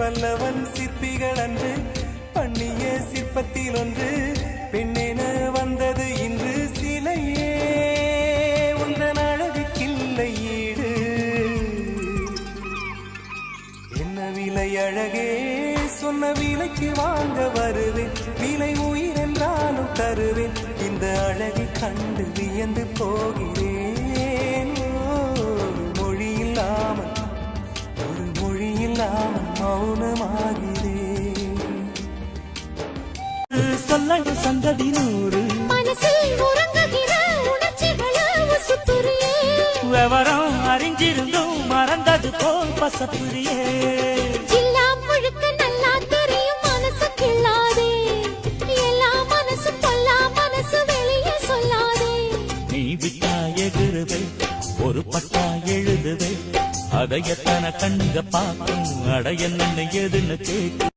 பல்லவன் சிற்பிகள் அன்று பண்ணிய சிற்பத்தில் ஒன்று பெண்ணென வந்தது இன்று சிலையே உந்தன் அழகுக்கில்லை ஈடு. என்ன விலை அழகே சொன்ன விலைக்கு வாங்க வருவேன், விலை உயிர் என்றாலும் தருவேன், இந்த அழகை கண்டு வியந்து போகிறேன். ஒரு மொழி இல்லாமல் மௌனமாகிறேன். சொல்லடு சந்ததி நூறு மனசில் உறங்குகிற உணர்ச்சிகளை உசுப்புரியே, விவரம் அறிஞ்சிருந்தும் மறந்தது போல் பசப்புரியே. ஜில்லா முழுக்க நல்லா தெரியும் மனசு கிள்ளாதே, எல்லா மனசு பொல்லா மனசு வெளியே சொல்லாதே. நீ விட்டா எதிருவே ஒரு பட்டா எழுதுவே, அதை எத்தனை கண்ணுங்க பார்க்கும், அடைய எதுன்னு கேட்கும்.